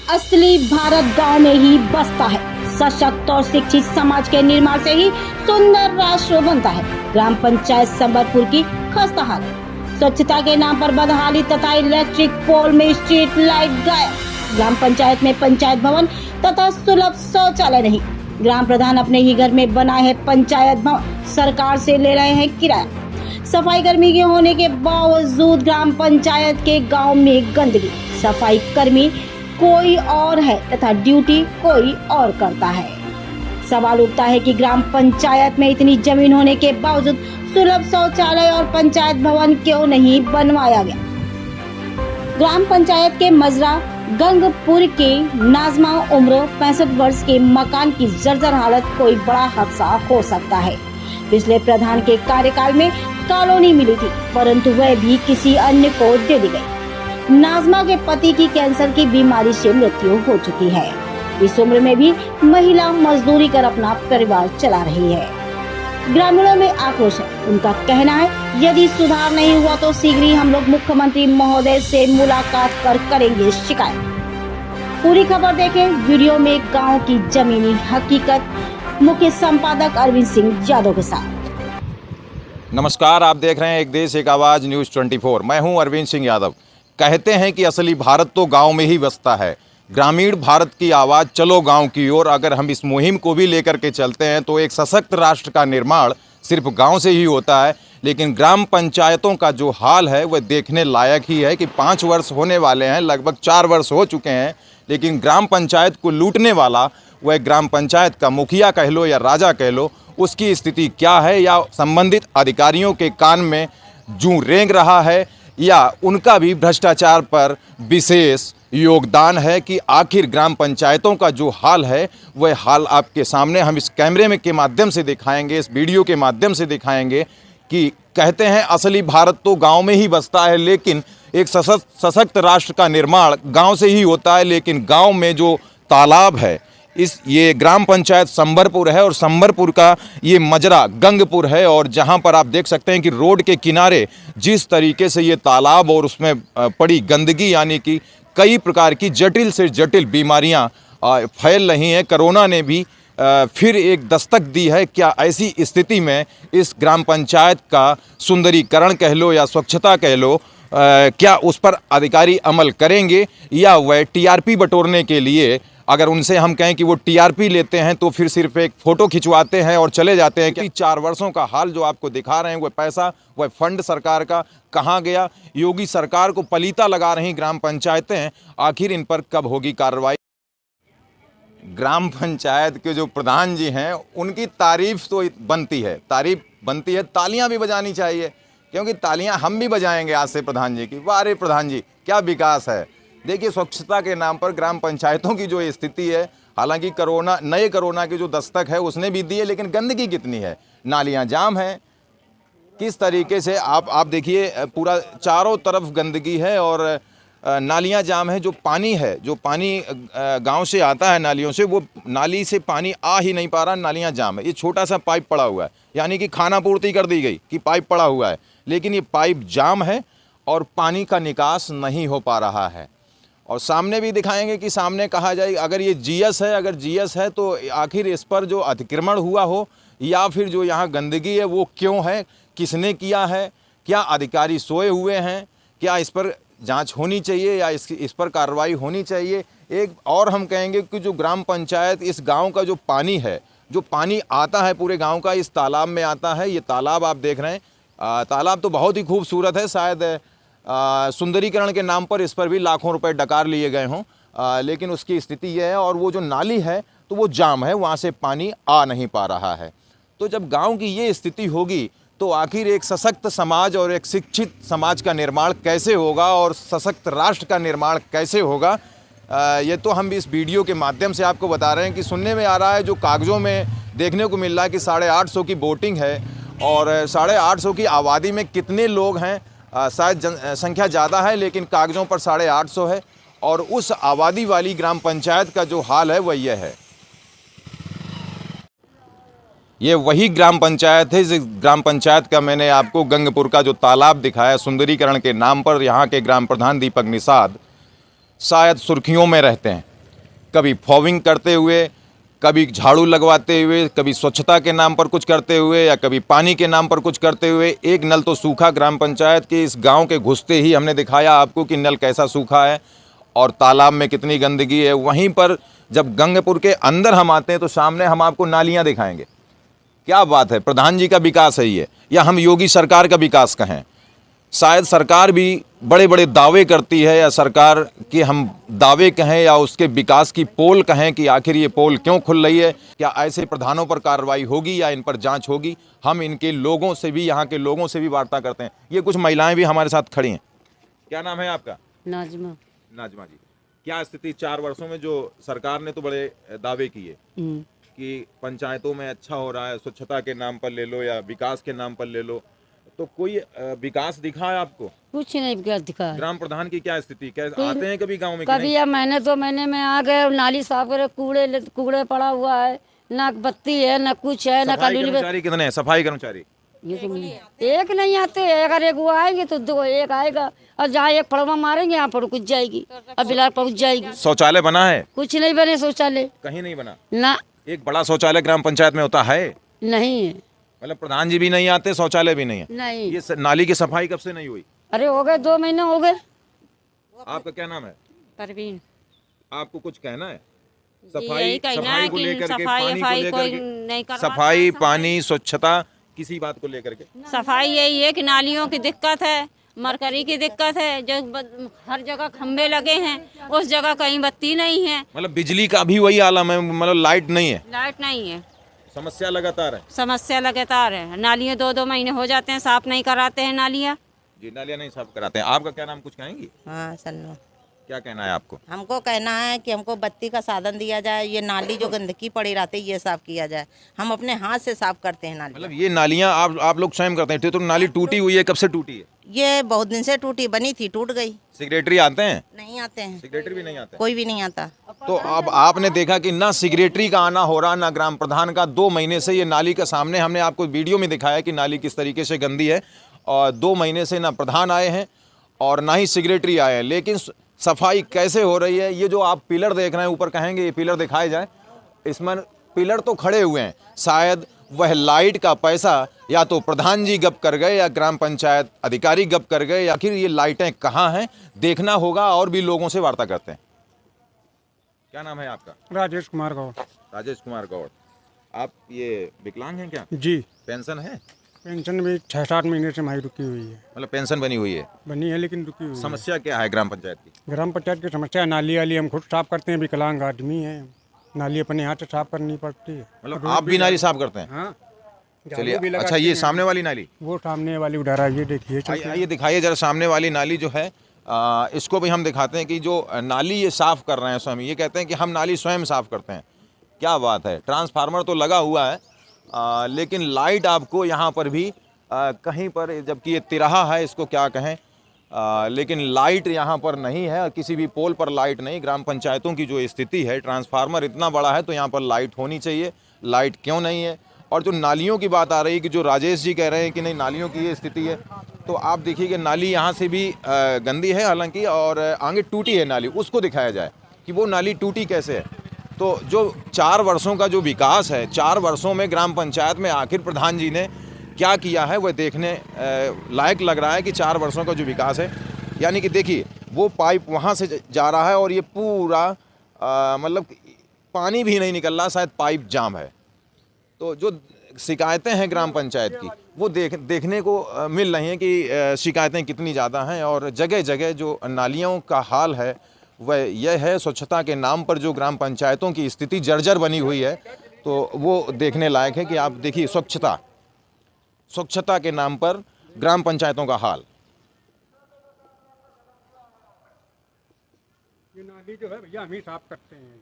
असली भारत गांव में ही बसता है। सशक्त और शिक्षित समाज के निर्माण से ही सुंदर राष्ट्र बनता है। ग्राम पंचायत संबरपुर की खस्ता हाल। स्वच्छता के नाम पर बदहाली तथा इलेक्ट्रिक पोल में स्ट्रीट लाइट गायब। ग्राम पंचायत में पंचायत भवन तथा सुलभ शौचालय नहीं। ग्राम प्रधान अपने ही घर में बनाए है पंचायत भवन, सरकार से ले रहे हैं किराया। सफाई कर्मी के होने के बावजूद ग्राम पंचायत के गांव में गंदगी। सफाई कर्मी कोई और है तथा ड्यूटी कोई और करता है। सवाल उठता है कि ग्राम पंचायत में इतनी जमीन होने के बावजूद सुलभ शौचालय और पंचायत भवन क्यों नहीं बनवाया गया। ग्राम पंचायत के मजरा गंगपुर के नाजमा उम्र 65 वर्ष के मकान की जर्जर हालत कोई बड़ा हादसा हो सकता है। पिछले प्रधान के कार्यकाल में कॉलोनी मिली थी, परंतु वह भी किसी अन्य को दे दी गई। नाजमा के पति की कैंसर की बीमारी से मृत्यु हो चुकी है। इस उम्र में भी महिला मजदूरी कर अपना परिवार चला रही है। ग्रामीणों में आक्रोश है। उनका कहना है यदि सुधार नहीं हुआ तो शीघ्र ही हम लोग मुख्यमंत्री महोदय से मुलाकात कर करेंगे शिकायत। पूरी खबर देखें वीडियो में गांव की जमीनी हकीकत मुख्य संपादक अरविंद सिंह यादव के साथ। नमस्कार, आप देख रहे हैं एक देश एक आवाज़ न्यूज़ 24। मैं हूं अरविंद सिंह यादव। कहते हैं कि असली भारत तो गांव में ही बसता है। ग्रामीण भारत की आवाज़ चलो गांव की ओर। अगर हम इस मुहिम को भी लेकर के चलते हैं तो एक सशक्त राष्ट्र का निर्माण सिर्फ गांव से ही होता है। लेकिन ग्राम पंचायतों का जो हाल है वह देखने लायक ही है कि 5 वर्ष होने वाले हैं, लगभग 4 वर्ष हो चुके हैं, लेकिन ग्राम पंचायत को लूटने वाला वह ग्राम पंचायत का मुखिया कह लो या राजा कह लो, उसकी स्थिति क्या है, या संबंधित अधिकारियों के कान में जूं रेंग रहा है, या उनका भी भ्रष्टाचार पर विशेष योगदान है कि आखिर ग्राम पंचायतों का जो हाल है वह हाल आपके सामने हम इस कैमरे में के माध्यम से दिखाएंगे, इस वीडियो के माध्यम से दिखाएंगे कि कहते हैं असली भारत तो गांव में ही बसता है, लेकिन एक सशक्त राष्ट्र का निर्माण गांव से ही होता है। लेकिन गांव में जो तालाब है, ये ग्राम पंचायत संबरपुर है और संबरपुर का ये मजरा गंगपुर है, और जहां पर आप देख सकते हैं कि रोड के किनारे जिस तरीके से ये तालाब और उसमें पड़ी गंदगी, यानी कि कई प्रकार की जटिल से जटिल बीमारियां फैल रही हैं। कोरोना ने भी फिर एक दस्तक दी है। क्या ऐसी स्थिति में इस ग्राम पंचायत का सुंदरीकरण कह लो या स्वच्छता कह लो, क्या उस पर अधिकारी अमल करेंगे, या वह टीआरपी बटोरने के लिए, अगर उनसे हम कहें कि वो टीआरपी लेते हैं तो फिर सिर्फ एक फ़ोटो खिंचवाते हैं और चले जाते हैं। कि 4 वर्षों का हाल जो आपको दिखा रहे हैं वह पैसा, वह फंड सरकार का कहाँ गया। योगी सरकार को पलीता लगा रही ग्राम पंचायतें, आखिर इन पर कब होगी कार्रवाई। ग्राम पंचायत के जो प्रधान जी हैं उनकी तारीफ तो बनती है, तालियां भी बजानी चाहिए, क्योंकि तालियां हम भी बजाएंगे आज से प्रधान जी की। वाह रे प्रधान जी, क्या विकास है। देखिए, स्वच्छता के नाम पर ग्राम पंचायतों की जो स्थिति है, हालांकि नए कोरोना की जो दस्तक है उसने भी दी है, लेकिन गंदगी कितनी है, नालियां जाम हैं। किस तरीके से आप देखिए, पूरा चारों तरफ गंदगी है और नालियां जाम है। जो पानी गांव से आता है नालियों से, वो नाली से पानी आ ही नहीं पा रहा, नालियां जाम है। ये छोटा सा पाइप पड़ा हुआ है, यानी कि खाना पूर्ति कर दी गई कि पाइप पड़ा हुआ है, लेकिन ये पाइप जाम है और पानी का निकास नहीं हो पा रहा है। और सामने भी दिखाएंगे कि सामने कहा जाए अगर ये जीएस है तो आखिर इस पर जो अतिक्रमण हुआ हो या फिर जो यहाँ गंदगी है वो क्यों है, किसने किया है, क्या अधिकारी सोए हुए हैं, क्या इस पर जांच होनी चाहिए या इस पर कार्रवाई होनी चाहिए। एक और हम कहेंगे कि जो ग्राम पंचायत, इस गांव का जो पानी है, जो पानी आता है पूरे गांव का, इस तालाब में आता है। ये तालाब आप देख रहे हैं, तालाब तो बहुत ही खूबसूरत है, शायद सुंदरीकरण के नाम पर इस पर भी लाखों रुपए डकार लिए गए हों, लेकिन उसकी स्थिति यह है। और वो जो नाली है तो वो जाम है, वहाँ से पानी आ नहीं पा रहा है। तो जब गांव की ये स्थिति होगी तो आखिर एक सशक्त समाज और एक शिक्षित समाज का निर्माण कैसे होगा और सशक्त राष्ट्र का निर्माण कैसे होगा, ये तो हम इस वीडियो के माध्यम से आपको बता रहे हैं। कि सुनने में आ रहा है, जो कागज़ों में देखने को मिल रहा है कि 850 की वोटिंग है और 850 की आबादी में कितने लोग हैं, शायद संख्या ज़्यादा है, लेकिन कागज़ों पर 850 है। और उस आबादी वाली ग्राम पंचायत का जो हाल है वह यह है। ये वही ग्राम पंचायत है जिस ग्राम पंचायत का मैंने आपको गंगपुर का जो तालाब दिखाया, सुंदरीकरण के नाम पर यहाँ के ग्राम प्रधान दीपक निषाद शायद सुर्खियों में रहते हैं। कभी फॉगिंग करते हुए, कभी झाड़ू लगवाते हुए, कभी स्वच्छता के नाम पर कुछ करते हुए या कभी पानी के नाम पर कुछ करते हुए। एक नल तो सूखा ग्राम पंचायत के इस गांव के घुसते ही हमने दिखाया आपको कि नल कैसा सूखा है और तालाब में कितनी गंदगी है। वहीं पर जब गंगपुर के अंदर हम आते हैं तो सामने हम आपको नालियां दिखाएंगे। क्या बात है, प्रधान जी का विकास है ये, या हम योगी सरकार का विकास कहें। शायद सरकार भी बड़े बड़े दावे करती है, या सरकार के हम दावे कहें या उसके विकास की पोल कहें कि आखिर ये पोल क्यों खुल रही है, क्या ऐसे प्रधानों पर कार्रवाई होगी या इन पर जांच होगी। हम इनके लोगों से भी, यहाँ के लोगों से भी वार्ता करते हैं। ये कुछ महिलाएं भी हमारे साथ खड़ी हैं। क्या नाम है आपका? नाजमा। नाजमा जी, क्या स्थिति 4 वर्षों में, जो सरकार ने तो बड़े दावे किए कि पंचायतों में अच्छा हो रहा है, स्वच्छता के नाम पर ले लो या विकास के नाम पर ले लो, तो कोई विकास दिखा है आपको? कुछ नहीं विकास दिखा। ग्राम प्रधान की क्या स्थिति, कैसे आते हैं कभी गांव में? कभी या महीने 2 महीने में आ गए, नाली साफ करे, कूड़े पड़ा हुआ है, ना बत्ती है, ना कुछ है, ना कानूनी। कर्मचारी कितने हैं सफाई कर्मचारी? ये तो एक नहीं आते, अगर एक वो आएंगे तो 2 एक आएगा, और जहाँ एक फड़वा मारेंगे यहाँ पर कुछ जाएगी, अब बिलार पहुँच जाएगी। शौचालय बना है? कुछ नहीं बने शौचालय, कहीं नहीं बना ना। एक बड़ा शौचालय ग्राम पंचायत में होता है? नहीं है। मतलब प्रधान जी भी नहीं आते, शौचालय भी नहीं है? नहीं। ये नाली की सफाई कब से नहीं हुई? अरे हो गए 2 महीने हो गए। आपका क्या नाम है? परवीन। आपको कुछ कहना है? यही कहना है कि सफाई कोई नहीं करवाता। सफाई, पानी, स्वच्छता, किसी बात को लेकर के सफाई यही है कि नालियों की दिक्कत है, मरकरी की दिक्कत है, जो हर जगह खंबे लगे हैं, उस जगह कहीं बत्ती नहीं है। मतलब बिजली का भी वही आलम है, मतलब लाइट नहीं है, लाइट नहीं है, समस्या लगातार है। समस्या लगातार है। नालियाँ 2-2 महीने हो जाते हैं, साफ नहीं कराते हैं नालियाँ। जी, नालियाँ नहीं साफ कराते हैं। आपका क्या नाम, कुछ कहेंगी? हाँ सन्नो, क्या कहना है आपको? हमको कहना है कि हमको बत्ती का साधन दिया जाए, ये नाली जो गंदगी पड़ी रहती है ये साफ किया जाए। हम अपने हाथ से साफ करते हैं नाली। मतलब ये नालियाँ आप लोग स्वयं करते हैं? तो नाली टूटी हुई है, कब से टूटी है? ये बहुत दिन से टूटी, बनी थी, टूट गई। सेक्रेटरी आते हैं? नहीं आते हैं, सेक्रेटरी भी नहीं आते, कोई भी नहीं आता। तो अब आपने देखा कि ना सेक्रेटरी का आना हो रहा, ना ग्राम प्रधान का। 2 महीने से ये नाली के सामने, हमने आपको वीडियो में दिखाया कि नाली किस तरीके से गंदी है, और 2 महीने से ना प्रधान आए हैं और ना ही सेक्रेटरी आए हैं। लेकिन सफाई कैसे हो रही है? ये जो आप पिलर देख रहे हैं ऊपर, कहेंगे ये पिलर दिखाए जाए, इसमें पिलर तो खड़े हुए हैं, शायद वह लाइट का पैसा या तो प्रधान जी गप कर गए या ग्राम पंचायत अधिकारी गप कर गए, या फिर ये लाइटें कहाँ हैं देखना होगा। और भी लोगों से वार्ता करते हैं। क्या नाम है आपका? राजेश कुमार गौड़। राजेश कुमार गौड़, आप ये विकलांग हैं क्या? जी। पेंशन है? पेंशन भी 6-7 महीने से हमारी रुकी हुई है। मतलब पेंशन बनी हुई है? बनी है लेकिन रुकी हुई है। समस्या क्या है ग्राम पंचायत की? ग्राम पंचायत की समस्या नाली वाली हम खुद साफ करते हैं, विकलांग आदमी है, नाली अपने हाथ से साफ करनी पड़ती है। मतलब आप भी नाली साफ करते हैं? हाँ। चलिए, झाड़ू भी अच्छा लगाते ये हैं। सामने वाली नाली, वो सामने वाली उधारा, ये देखिए। आइए दिखाइए जरा सामने वाली नाली जो है, इसको भी हम दिखाते हैं कि जो नाली ये साफ कर रहे हैं स्वयं। ये कहते हैं कि हम नाली स्वयं साफ करते हैं। क्या बात है। ट्रांसफार्मर तो लगा हुआ है, लेकिन लाइट आपको यहाँ पर भी कहीं पर, जबकि ये तिराहा है, इसको क्या कहें, लेकिन लाइट यहाँ पर नहीं है, किसी भी पोल पर लाइट नहीं। ग्राम पंचायतों की जो स्थिति है, ट्रांसफार्मर इतना बड़ा है तो यहाँ पर लाइट होनी चाहिए, लाइट क्यों नहीं है। और जो नालियों की बात आ रही है कि जो राजेश जी कह रहे हैं कि नहीं नालियों की ये स्थिति है, तो आप देखिए कि नाली यहाँ से भी गंदी है हालांकि, और आगे टूटी है नाली, उसको दिखाया जाए कि वो नाली टूटी कैसे है। तो जो 4 वर्षों का जो विकास है, 4 वर्षों में ग्राम पंचायत में आखिर प्रधान जी ने क्या किया है, वह देखने लायक लग रहा है कि 4 वर्षों का जो विकास है। यानी कि देखिए वो पाइप वहाँ से जा रहा है और ये पूरा मतलब पानी भी नहीं निकल रहा, शायद पाइप जाम है। तो जो शिकायतें हैं ग्राम पंचायत की, वो देखने को मिल रही हैं कि शिकायतें कितनी ज़्यादा हैं। और जगह जगह जो नालियों का हाल है वह यह है, स्वच्छता के नाम पर जो ग्राम पंचायतों की स्थिति जर्जर बनी हुई है, तो वो देखने लायक है कि आप देखिए स्वच्छता के नाम पर ग्राम पंचायतों का हाल। ये नाली जो है भैया हम ही साफ करते हैं।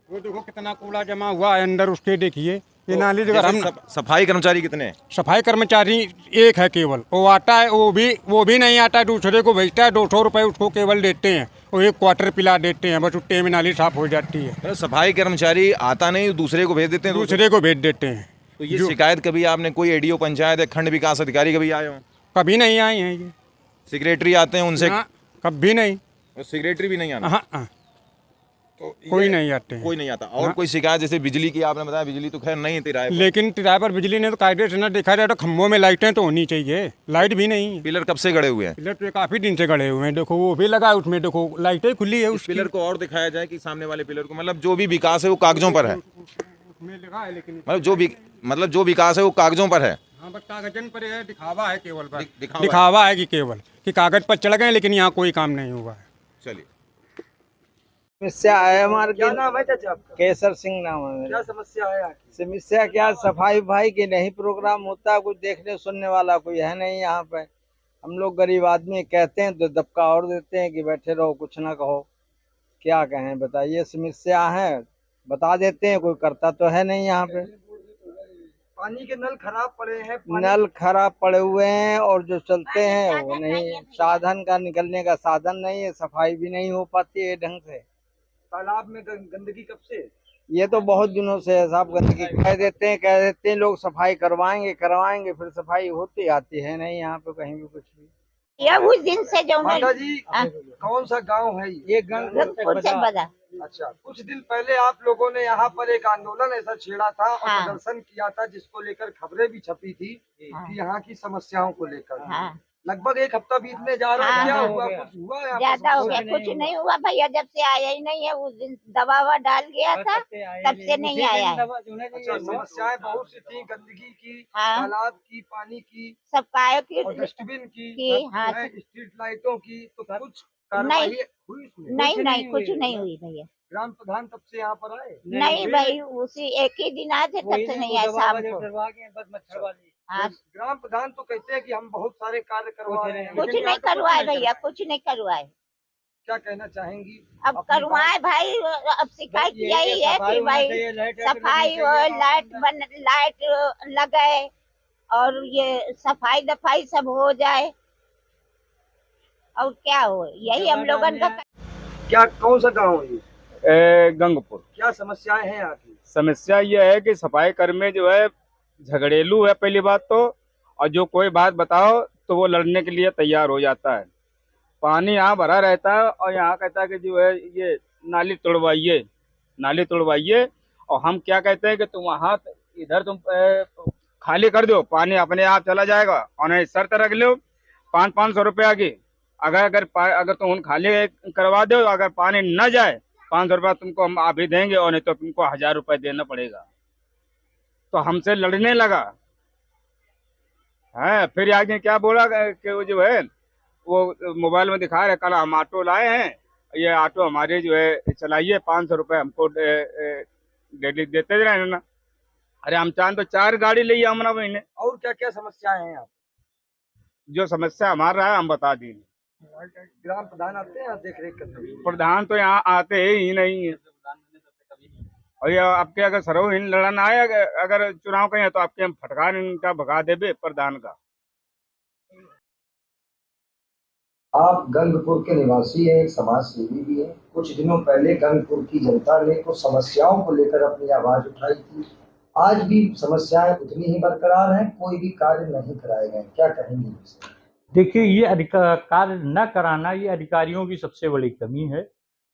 वो देखो कितना कूड़ा जमा हुआ है अंदर, उसके देखिए। ये नाली जो हम सफाई कर्मचारी कितने हैं? सफाई कर्मचारी एक है केवल, वो आता है, वो भी नहीं आता है, दूसरे को भेजता है, 200 रुपये उसको केवल देते हैं, वो 1 क्वार्टर पिला देते हैं, बस उतने में नाली साफ हो जाती है। तो सफाई कर्मचारी आता नहीं, दूसरे को भेज देते हैं? दूसरे को भेज देते हैं। तो ये शिकायत कभी आपने कोई एडीओ पंचायत या खंड विकास अधिकारी कभी आए हो? कभी नहीं आए हैं ये। सेक्रेटरी आते हैं उनसे? कभी नहीं। और सेक्रेटरी भी नहीं आना? हाँ। तो कोई नहीं आते हैं। कोई नहीं आता। और कोई शिकायत जैसे बिजली की आपने बताया, बिजली तो खैर नहीं है किराए पर। लेकिन किराए पर बिजली ने तो कायदे से ना देखा जाए तो खम्भों में लाइटें तो होनी चाहिए, लाइट भी नहीं है। पिलर कब से गड़े हुए हैं? पिलर तो काफी दिन से गड़े हुए हैं, देखो वो भी लगा है उसमें, देखो लाइटें खुली है इस उसकी। पिलर को और दिखाया जाए कि सामने वाले पिलर को, मतलब जो भी विकास है वो कागजों पर है, उसमें लगा है लेकिन मतलब जो विकास है वो कागजों पर है। हाँ बस कागजन पर है, दिखावा है केवल बस। दिखावा है कि केवल कि कागज पर चढ़ गए, लेकिन यहाँ कोई काम नहीं हुआ है। चलिए। समस्या है हमारे। क्या नाम है चाचा आपका? केसर सिंह नाम है मेरा। क्या समस्या है आपकी? समस्या क्या, सफाई भाई की नहीं प्रोग्राम होता, कुछ देखने सुनने वाला कोई है नहीं यहाँ पे। हम लोग गरीब आदमी कहते हैं तो दबका और देते हैं कि बैठे रहो कुछ ना कहो। क्या कहें बताइए, समस्या है बता देते हैं, कोई करता तो है नहीं यहाँ पे। पानी के नल खराब पड़े हैं, नल खराब पड़े हुए हैं और जो चलते हैं वो नहीं, साधन का निकलने का साधन नहीं है, सफाई भी नहीं हो पाती है ढंग से। तालाब में गंदगी कब से? ये तो बहुत दिनों से है साहब, गंदगी कह देते हैं लोग सफाई करवाएंगे, फिर सफाई होती आती है नहीं यहाँ पे कहीं भी कुछ भी। या उस दिन से जो माता जी कौन सा गांव है ये? अच्छा, कुछ दिन पहले आप लोगों ने यहाँ पर एक आंदोलन ऐसा छेड़ा था और प्रदर्शन किया था, जिसको लेकर खबरें भी छपी थी कि यहाँ की समस्याओं को लेकर। लगभग एक हफ्ता बीतने जा रहा है, क्या हुआ? कुछ हुआ है? ज्यादा हो गया, कुछ नहीं हुआ भैया, जब से आया ही नहीं है। उस दिन दवा डाल गया था, तब से नहीं आया है। अच्छा, समस्याएं बहुत सी थी, गंदगी की, तालाब की, पानी की, सब काय की, और डस्टबिन की, स्ट्रीट लाइटों की, तो कुछ कार्रवाई हुई इसमें? नहीं कुछ नहीं हुई भैया। ग्राम प्रधान तब से यहाँ पर आए? नहीं भाई, उसी एक ही दिन आए थे, तब से नहीं आए शाम को। ग्राम प्रधान तो कहते हैं कि हम बहुत सारे कार्य करवा रहे हैं, कुछ नहीं करवाए भैया, कुछ नहीं करवाए। क्या कहना चाहेंगी? अब करवाए भाई, अब शिकायत यही है कि भाई सफाई हो, लाइट लगे और ये सफाई दफाई सब हो जाए, और क्या हो, यही हम लोगन का। क्या कौन सा गाँव है ये? गंगपुर। क्या समस्याएं हैं यहाँ की? समस्या ये है कि सफाई कर्मी जो है झगड़ेलू है पहली बात तो, और जो कोई बात बताओ तो वो लड़ने के लिए तैयार हो जाता है। पानी यहाँ भरा रहता है और यहाँ कहता है कि जो है ये नाली तोड़वाइए, और हम क्या कहते हैं कि तुम वहाँ इधर तुम खाली कर दो, पानी अपने आप चला जाएगा, और शर्त रख लो 500 रुपया की, अगर तुम खाली करवा दो, अगर पानी न जाए 500 रुपया तुमको हम अभी देंगे, और नहीं तो तुमको 1000 रुपये देना पड़ेगा। तो हमसे लड़ने लगा है। फिर आगे क्या बोला कि वो जो है वो मोबाइल में दिखा रहे, कल हम ऑटो लाए हैं, ये ऑटो हमारे जो है चलाइए, 500 रुपये हमको डेली देते रहे ना। अरे हम चाहें तो 4 गाड़ी ले हमारा महीने। और क्या क्या समस्याएं हैं? आप जो समस्या हमारा है हम बता देंगे। ग्राम प्रधान आते हैं देख रेख करते? प्रधान तो यहाँ आते ही नहीं है, और ये आपके अगर सरोहीन लड़न आए अगर चुनाव कहीं तो आपके हम फटकार इनका भगा देवे प्रधान का। आप गंगपुर के निवासी हैं, एक समाज सेवी भी हैं। कुछ दिनों पहले गंगपुर की जनता ने कुछ समस्याओं को लेकर अपनी आवाज उठाई थी। आज भी समस्याएं उतनी ही बरकरार हैं, कोई भी कार्य नहीं कराए गए, क्या कहेंगे? देखिए, ये कार्य न कराना ये अधिकारियों की सबसे बड़ी कमी है।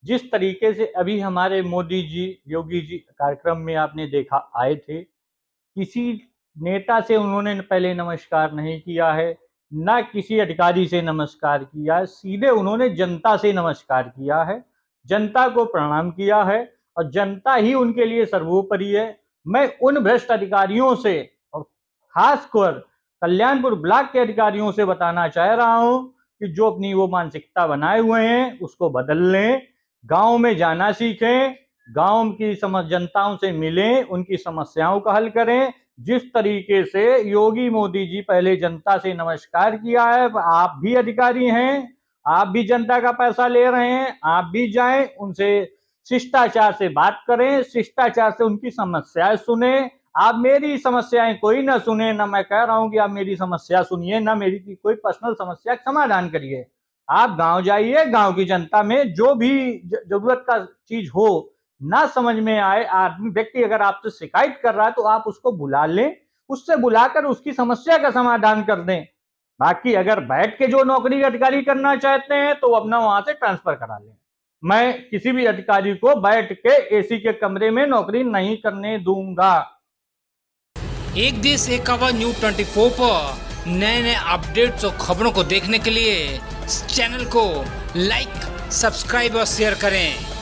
जिस तरीके से अभी हमारे मोदी जी, योगी जी कार्यक्रम में आपने देखा आए थे, किसी नेता से उन्होंने पहले नमस्कार नहीं किया है, ना किसी अधिकारी से नमस्कार किया है, सीधे उन्होंने जनता से नमस्कार किया है, जनता को प्रणाम किया है, और जनता ही उनके लिए सर्वोपरि है। मैं उन भ्रष्ट अधिकारियों से और खासकर कल्याणपुर ब्लॉक के अधिकारियों से बताना चाह रहा हूं कि जो अपनी वो मानसिकता बनाए हुए हैं उसको बदल लें, गांव में जाना सीखें, गांव की जनताओं से मिलें, उनकी समस्याओं का हल करें। जिस तरीके से योगी मोदी जी पहले जनता से नमस्कार किया है, आप भी अधिकारी हैं, आप भी जनता का पैसा ले रहे हैं, आप भी जाएं, उनसे शिष्टाचार से बात करें, शिष्टाचार से उनकी समस्याएं सुने। आप मेरी समस्याएं कोई ना सुने, ना मैं कह रहा हूं कि आप मेरी समस्या सुनिए, ना मेरी कोई पर्सनल समस्या का समाधान करिए। आप गांव जाइए, गांव की जनता में जो भी जरूरत का चीज हो, ना समझ में आए आदमी व्यक्ति अगर आपसे शिकायत कर रहा है तो आप उसको बुला लें, उससे बुलाकर उसकी समस्या का समाधान कर दें। बाकी अगर बैठ के जो नौकरी अधिकारी करना चाहते हैं तो अपना वहां से ट्रांसफर करा लें। मैं किसी भी अधिकारी को बैठ के एसी के कमरे में नौकरी नहीं करने दूंगा। एक देश एक आवाज न्यूज़ 24 पर नए अपडेट्स और खबरों को देखने के लिए इस चैनल को लाइक, सब्सक्राइब और शेयर करें।